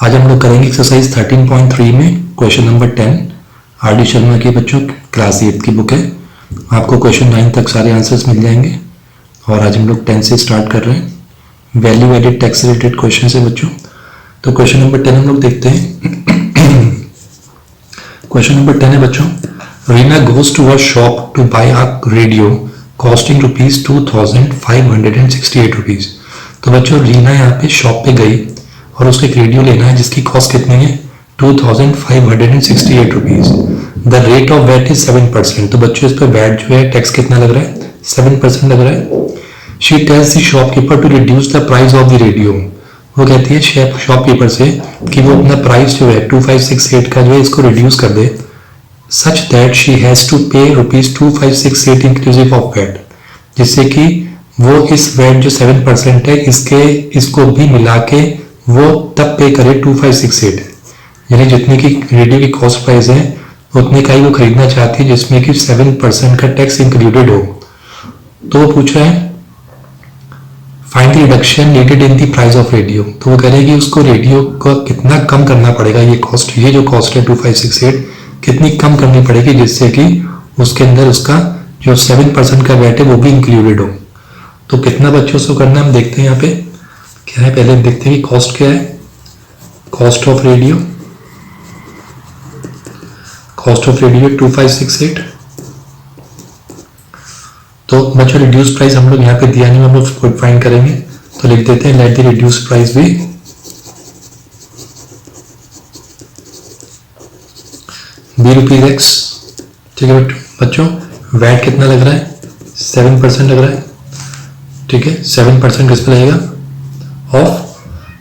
आज हम लोग करेंगे एक्सरसाइज 13.3 में question number 10 R D Sharma की बच्चों क्लास 8 की बुक है। आपको क्वेश्चन 9 तक सारे आंसर्स मिल जाएंगे और आज हम लोग 10 से स्टार्ट कर रहे हैं। Value added tax related question है बच्चों। तो क्वेश्चन नंबर 10 हम लोग देखते हैं। क्वेश्चन नंबर 10 है बच्चों, Reena goes to a shop to buy a radio costing ₹2,568 rupees. तो बच्चों रीना यहाँ पे शॉप पे गई और उसको एक रेडियो लेना है जिसकी कॉस्ट कितनी है 2,568 rupees. The rate of VAT is 7%। तो बच्चों इस पर वैट जो है टैक्स कितना लग रहा है 7% लग रहा है। She tells the shopkeeper to reduce the price of the radio. वो कहती है शॉपकीपर से कि वो अपना प्राइस जो है 2568 का जो है इसको रिड्यूस कर दे, such that she has to pay ₹2568 inclusive of VAT, जिससे कि वो इस वैट जो 7% है इसको भी मिला के वो तब पे करे 2568, यानी जितने की रेडियो की कॉस्ट प्राइस है उतने का ही वो खरीदना चाहती है जिसमें कि 7% का टैक्स इंक्लूडेड हो। तो वो पूछ रहा है find the reduction needed in the price of radio. तो वो कह रहे हैं कि उसको रेडियो को कितना कम करना पड़ेगा, ये जो कॉस्ट है 2568 कितनी कम करनी पड़ेगी जिससे कि उसके अंदर उसका जो 7% का वैट है वो भी इंक्लूडेड हो। तो कितना बच्चों से करना है हम देखते हैं। यहाँ पे क्या है, पहले देखते हैं कि कॉस्ट क्या है। Cost of radio 2568। तो बच्चों रिड्यूस प्राइस हम लोग यहाँ पे दिया नहीं, हम लोग खुद फाइंड करेंगे। तो लिख देते हैं लेट द रिड्यूस प्राइस भी ₹X। ठीक है बच्चों, वैट कितना लग रहा है 7% लग रहा है। ठीक है, 7% किस पे लगेगा ऑफ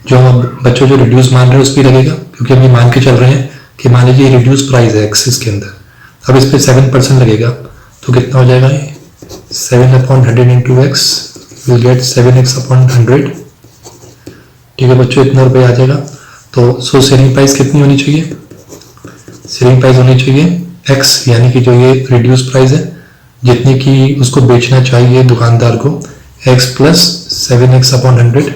जो हम बच्चों जो रिड्यूस मान रहे हैं उस पर लगेगा, क्योंकि हम ये मान के चल रहे हैं कि मान लीजिए रिड्यूस प्राइस है X इसके अंदर, अब इस पे 7% लगेगा तो कितना हो जाएगा 7/100 into X will get 7X/100। ठीक है बच्चों, इतना रुपये आ जाएगा। तो सो सेलिंग प्राइस कितनी होनी चाहिए, सेलिंग प्राइस होनी चाहिए X, यानी कि जो ये रिड्यूस प्राइस है जितनी की उसको बेचना चाहिए दुकानदार को X प्लस 7X/100।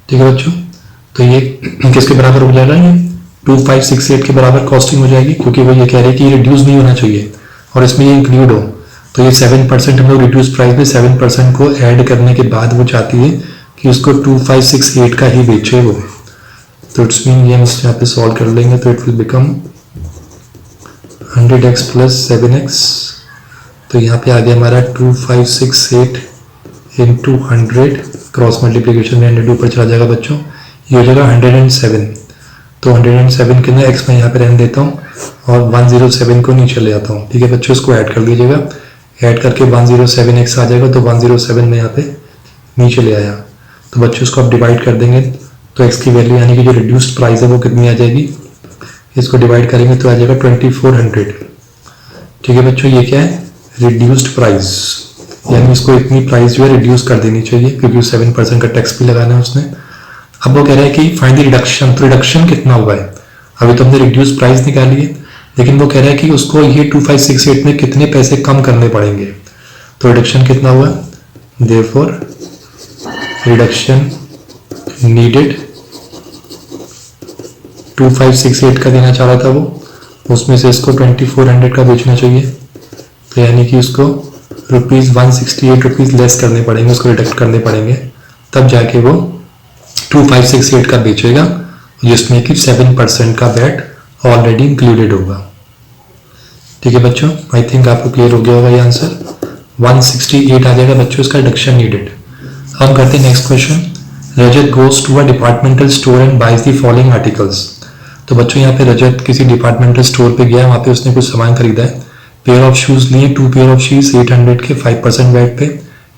ठीक है बच्चों, तो ये किसके बराबर हो जाएगा, ये 2568 के बराबर कॉस्टिंग हो जाएगी, क्योंकि वो ये कह रहे हैं कि ये रिड्यूस नहीं होना चाहिए और इसमें ये इंक्लूड हो। तो ये 7% हम लोग रिड्यूस प्राइस में 7% को ऐड करने के बाद वो चाहती है कि उसको 2568 का ही बेचे वो। तो इट्स मीन ये हम यहाँ पे सॉल्व कर लेंगे तो it will become 100X plus 7X। तो यहाँ पे आ गया हमारा 2568 इंटू 100, क्रॉस मल्टीप्लीकेशन में 100 ऊपर चला जाएगा बच्चों, ये हो जाएगा 107। तो 107 के अंदर X मैं यहाँ पे रहने देता हूँ और 107 को नीचे ले आता हूँ। ठीक है बच्चों, इसको ऐड कर लीजिएगा, ऐड करके 107X आ जाएगा। तो 107 में यहाँ पे नीचे ले आया। तो बच्चों इसको आप डिवाइड कर देंगे तो X की वैल्यू यानी कि जो रिड्यूस्ड प्राइस है वो कितनी आ जाएगी, इसको डिवाइड करेंगे तो आ जाएगा 2400। ठीक है बच्चों, ये क्या है रिड्यूस्ड प्राइस, यानी इसको इतनी प्राइस जो है रिड्यूस कर देनी चाहिए क्योंकि 7% का टैक्स भी लगाना है उसने। अब वो कह रहा है कि फाइंड द रिडक्शन। तो रिडक्शन कितना हुआ है, अभी तो हमने रिड्यूस प्राइस निकाली है, लेकिन वो कह रहा है कि उसको ये 2568 में कितने पैसे कम करने पड़ेंगे। तो रिडक्शन कितना हुआ, देयरफॉर रिडक्शन नीडेड 2568 का देना चाह रहा था वो, उसमें से इसको 2400 का बेचना चाहिए। तो यानी कि उसको ₹168 लेस करने पड़ेंगे, उसको रिडक्ट करने पड़ेंगे, तब जाके वो 2568 का बेचेगा जिसमें कि 7% का वैट ऑलरेडी इंक्लूडेड होगा। ठीक है बच्चों, आई थिंक आपको क्लियर हो गया होगा ये आंसर 168 आ जाएगा बच्चों इसका रिडक्शन नीडेड। हम करते हैं next question. Rajat goes to a departmental store and buys the following articles. तो बच्चों यहाँ पे रजत किसी डिपार्टमेंटल स्टोर पे गया, वहाँ पे उसने कुछ सामान खरीदा है। पेयर ऑफ शूज लिए 2 पेयर ऑफ शूज 800 के 5% वैट पे।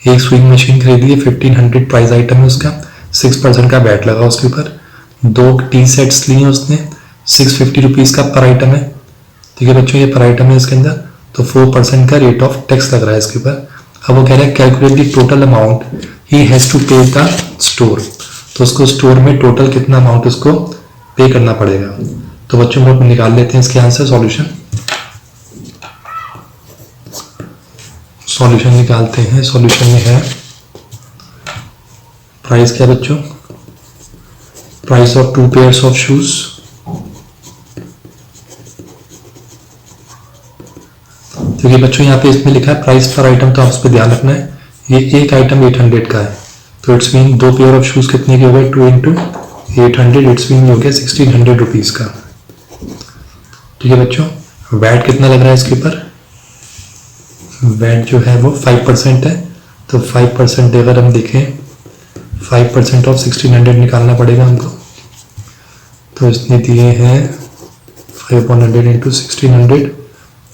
एक स्विंग मशीन खरीदी है 1500 प्राइस आइटम है उसका, 6% का वैट लगा उसके ऊपर। 2 टी सेट्स लिए उसने, 650 रुपीज़ का पर आइटम है। ठीक है बच्चों, ये पर आइटम है इसके अंदर, तो 4% का रेट ऑफ टैक्स लग रहा है इसके ऊपर। अब वो कह रहा है calculate the total amount he has to pay the store. तो उसको स्टोर में टोटल कितना अमाउंट उसको पे करना पड़ेगा। तो बच्चों हम लोग निकाल लेते हैं इसके आंसर सॉल्यूशन। सॉल्यूशन निकालते हैं। सॉल्यूशन में है प्राइस क्या बच्चों price of 2 pairs of shoes, क्योंकि बच्चों यहाँ पे इसमें लिखा है प्राइस पर आइटम, तो आप उस पर ध्यान रखना है। ये एक आइटम 800 का है, तो it's mean 2 pair of shoes कितने के हो गए, 2 इंटू 800, इट्स मीन हो गया 1600 रुपीज़ का। ठीक है बच्चों, वैट कितना लग रहा है इसके ऊपर, वैट जो है वो 5% है, तो 5% अगर हम देखें 5% ऑफ 1600 निकालना पड़ेगा हमको, तो इसने दिए हैं 5/100 इंटू 1600,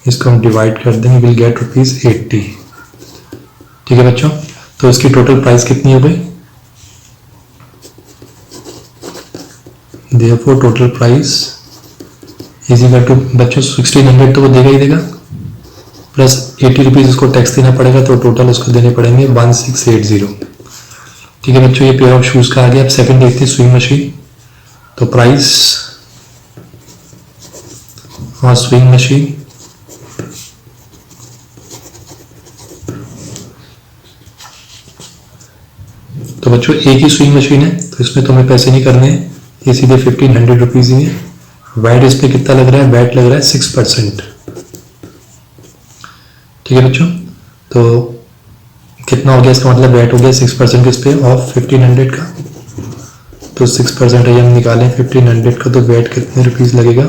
इसको हम डिवाइड कर देंगे, विल गेट ₹80। ठीक है बच्चों, तो इसकी टोटल प्राइस कितनी हो गई, therefore total price is equal to बच्चों 1600 तो वो देगा ही देगा, प्लस 80 रुपीज़ उसको टैक्स देना पड़ेगा, तो टोटल उसको देने पड़ेंगे 1680। ठीक है बच्चों, ये पेयर ऑफ शूज़ का आ गया। अब सेकंड देखते हैं स्विंग मशीन। तो प्राइस और स्विंग मशीन, तो बच्चों एक ही स्विंग मशीन है, तो इसमें तो हमें पैसे नहीं करने हैं, ये सीधे 1500 रुपीज़ ही है। वैट इस पर कितना लग रहा है, वैट लग रहा है 6%। ठीक है बच्चों, तो कितना हो गया इसका मतलब, वैट हो गया 6% किस पे, ऑफ 1500 का, तो 6% हम निकालें 1500 का, तो वैट कितने रुपीज़ लगेगा,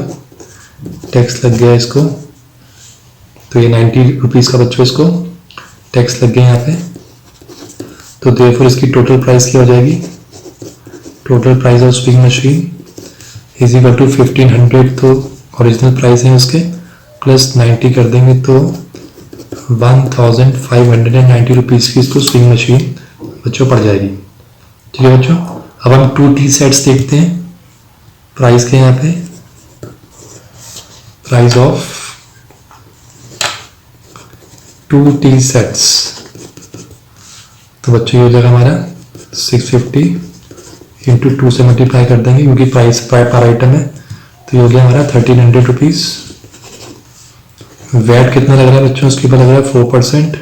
टैक्स लग गया इसको, तो ये 90 रुपीज़ का बच्चों इसको टैक्स लग गया यहाँ पे। तो देयरफॉर इसकी टोटल प्राइस क्या हो जाएगी, total price of swing machine is equal to 1500, तो ओरिजिनल प्राइस है उसके, प्लस 90 कर देंगे तो 1590 रुपीज़ की इसको स्विंग मशीन बच्चों पड़ जाएगी। ठीक है बच्चों, अब हम 2 टी सेट्स देखते हैं प्राइस के, यहाँ पे प्राइस ऑफ 2 टी सेट्स, तो बच्चों ये हो जाएगा हमारा 650 इंटू 2 से मल्टीप्लाई कर देंगे, क्योंकि प्राइस पर आइटम है, तो ये हो गया हमारा 1300 रुपीज़। वैट कितना लग रहा है बच्चों, उसके ऊपर लग रहा है 4%,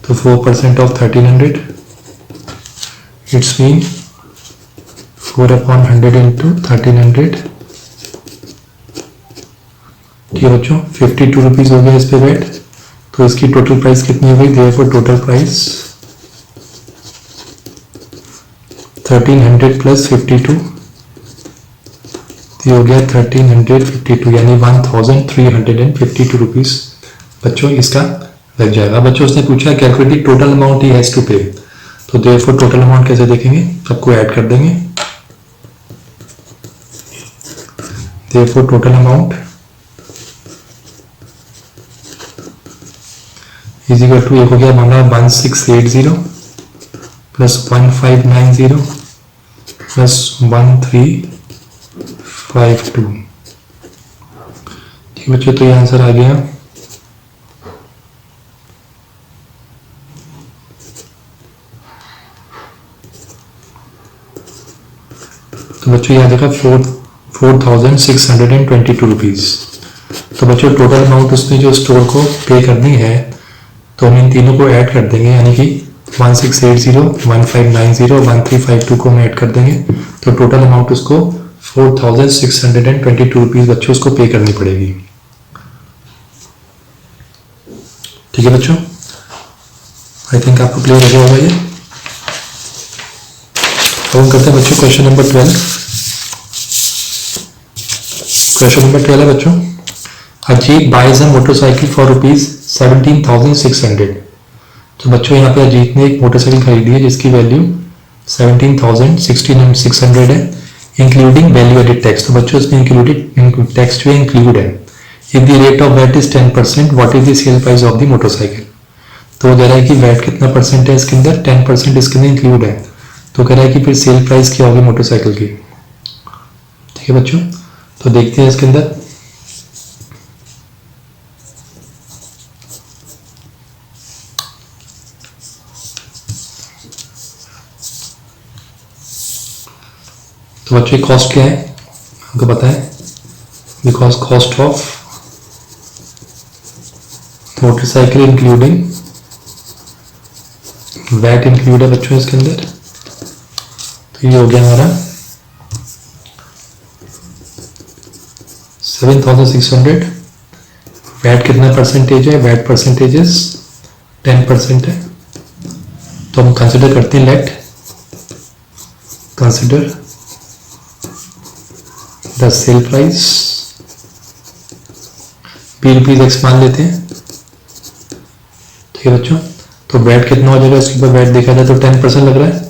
तो 4% ऑफ 1300, इट्स मीन 4/100 इंटू 1300। ठीक है बच्चों, 52 रुपीज़ हो गया इस पे वैट, तो इसकी टोटल प्राइस कितनी हो गई, देयरफॉर टोटल प्राइस 1300 प्लस 52, तो ये हो गया 1352, यानी 1352 रुपीज़ बच्चों इसका लग जाएगा। बच्चों उसने पूछा calculating total amount he has to pay, तो देयरफॉर टोटल अमाउंट कैसे देखेंगे, सबको ऐड कर देंगे, therefore total amount is equal to, एक हो गया हमारा 1680 प्लस 1590 प्लस 1352। ठीक बच्चों, तो ये आंसर आ गया। तो बच्चों यहाँ देखा 4622 रुपीज़। तो बच्चों टोटल अमाउंट उसने जो स्टोर को पे करनी है, तो हम इन तीनों को ऐड कर देंगे, यानी कि 1680, 1590, 1352 को हम ऐड कर देंगे, तो टोटल अमाउंट उसको 4622 रुपीज़ बच्चों उसको पे करनी पड़ेगी। ठीक है बच्चों, आई थिंक आपको क्लियर हो गया होगा ये। अब हम करते हैं बच्चों क्वेश्चन नंबर 12। क्वेश्चन नंबर 12 है बच्चों, Ajit buys a motorcycle for ₹17,600। तो बच्चों यहाँ पे अजीत ने एक मोटरसाइकिल खरीदी है जिसकी वैल्यू 17,600 है, इंक्लूडिंग वैल्यू एडेड टैक्स। तो बच्चों इसमें इंक्लूडेड टैक्स जो है इंक्लूड है। If the rate of VAT is 10%, what is the sale price of the motorcycle. तो वो कह रहा है कि वैट कितना परसेंट है इसके अंदर, 10% इसके अंदर इंक्लूड है, तो कह रहा है कि फिर सेल प्राइस क्या होगी मोटरसाइकिल की। ठीक है बच्चों, तो देखते हैं इसके अंदर। तो बच्चों कॉस्ट क्या है हमको पता है, because cost of motorcycle including VAT include है बच्चों इसके अंदर, तो ये हो गया हमारा 7,600, वैट कितना परसेंटेज है, वैट परसेंटेज 10% है। तो हम कंसिडर करते हैं, late consider the sale price ₹P X मान लेते हैं, ठीक है बच्चों। तो वैट कितना हो जाएगा, इसके ऊपर वैट देखा जाए तो 10% लग रहा है,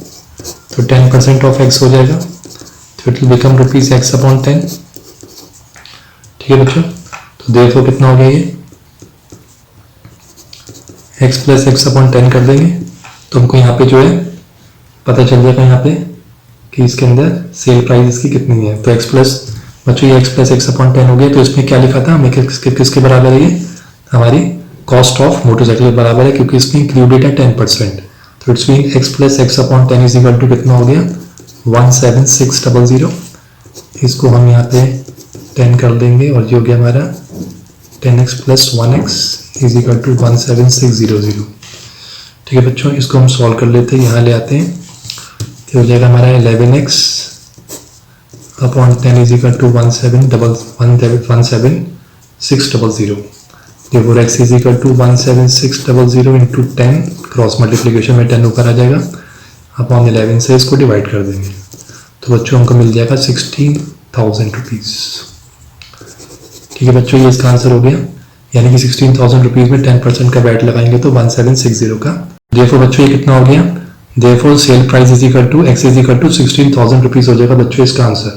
तो 10% ऑफ x हो जाएगा, तो इट विल बिकम ₹X/10, ठीक है बच्चों। तो देखो कितना हो गया ये, x + X/10 कर देंगे तो हमको यहाँ पे जो है पता चल जाएगा यहाँ पे कि इसके अंदर सेल प्राइस इसकी कितनी है। तो बच्चों ये x + X/10 हो गया। तो इसमें क्या लिखा था हमें, किसके बराबर है, ये हमारी कॉस्ट ऑफ मोटरसाइकिल के बराबर है, क्योंकि इसमें इंक्लूडेड है 10%। तो it's mean x + X/10 is equal to कितना हो गया, 17600। इसको हम यहाँ पे 10 कर देंगे और ये हो गया हमारा 10x + 1x is equal to 17600, ठीक है बच्चों। इसको हम सॉल्व कर लेते हैं, यहाँ ले आते हैं, तो हो जाएगा हमारा 11x/10 is equal to 17600। therefore x is equal to 17600 into 10, cross multiplication में 10 ऊपर आ जाएगा, अपॉन 11 से इसको डिवाइड कर देंगे, तो बच्चों हमको मिल जाएगा 16,000 रुपीज़, ठीक है बच्चों। ये इसका आंसर हो गया, यानी कि 16,000 रुपीज़ में 10% का वैट लगाएंगे तो 1760 का। therefore बच्चों ये कितना हो गया, therefore sale price is equal to x is equal to 16,000 rupees हो जाएगा बच्चों इसका आंसर।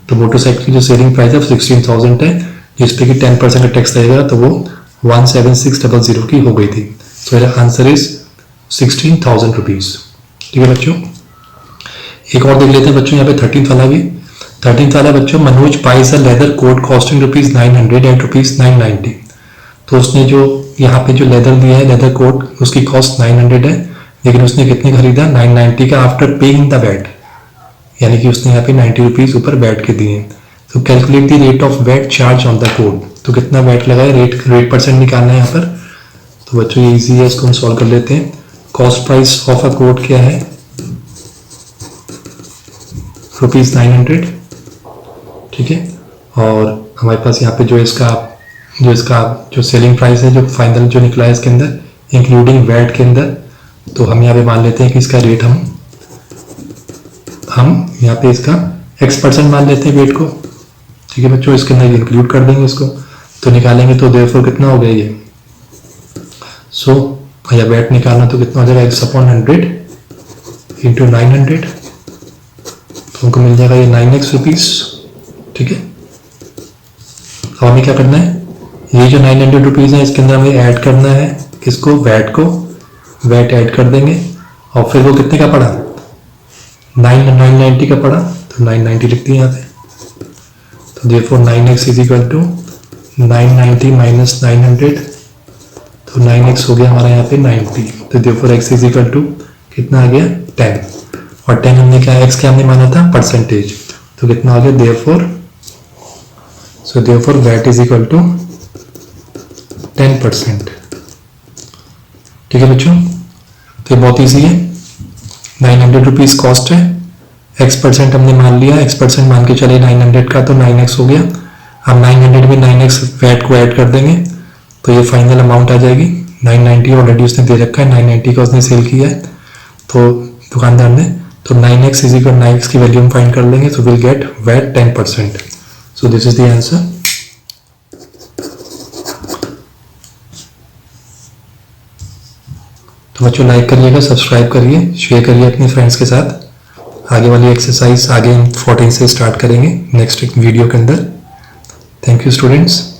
तो मोटरसाइकिल की जो सेलिंग प्राइस है 16,000 है, जिसपे कि 10% का टैक्स लगेगा, तो वो 17600 की हो गई थी। सो मेरा आंसर इज 16,000 रुपीज़, ठीक है बच्चों। एक और देख लेते हैं बच्चों, यहाँ पे 13th वाला भी। 13th वाला बच्चों, Manoj buys a leather coat costing ₹900 and ₹990। तो उसने जो यहाँ पे जो लेदर दिया है, लेदर कोट, उसकी कॉस्ट 900 है, लेकिन उसने कितने खरीदा, 990 का, आफ्टर पेइंग द वैट, यानी कि उसने यहाँ पे 90 रुपीज़ ऊपर वैट के दिए। तो calculate the rate of VAT charge on the coat, तो कितना वैट लगा है, रेट परसेंट निकालना है यहाँ पर। तो बच्चों ये इजी है, इसको हम सॉल्व कर लेते हैं। Cost price of a coat क्या है, ₹900, ठीक है। और हमारे पास यहाँ पे जो इसका जो सेलिंग प्राइस है, जो फाइनल जो निकला है इसके अंदर, इंक्लूडिंग वैट के अंदर, तो हम यहाँ पे मान लेते हैं कि इसका रेट हम यहाँ पे इसका X% मान लेते हैं वेट को, ठीक है बच्चों। इसके अंदर इंक्लूड कर देंगे इसको, तो निकालेंगे तो देयरफॉर कितना हो गया ये, या वैट निकालना तो कितना हो जाएगा, X/100 इंटू 900, तो हमको मिल जाएगा ये 9x रुपीज़, ठीक है। अब हमें क्या करना है, ये जो 900 रुपीज़ है इसके अंदर हमें ऐड करना है किसको, वैट ऐड कर देंगे, और फिर वो कितने का पड़ा, 990 का पड़ा, तो 990 लिख दिए यहाँ पे। तो therefore 9x is equal to 990 minus 900, तो 9x हो गया हमारा यहाँ पे 90। तो therefore x is equal to कितना आ गया, 10, और 10 हमने क्या, x क्या हमने माना था, परसेंटेज, तो कितना आ गया, therefore VAT is equal to 10%, ठीक है बच्चों। तो ये बहुत ईजी है, 900 रुपीज़ कॉस्ट है, X% हमने मान लिया, X% मान के चले 900 का, तो 9x हो गया। हम 900 में 9x वैट को ऐड कर देंगे, तो ये फाइनल अमाउंट आ जाएगी 990। ऑलरेडी उसने दे रखा है, 990 का उसने सेल किया है तो दुकानदार ने, तो 9x इज इक्वल 9x की वैल्यू हम फाइंड कर लेंगे, तो will get VAT 10%। So this is the answer. तो बच्चों लाइक करिएगा, सब्सक्राइब करिए, शेयर करिए अपने फ्रेंड्स के साथ। आगे वाली एक्सरसाइज आगे हम 14 से स्टार्ट करेंगे नेक्स्ट वीडियो के अंदर। Thank you students.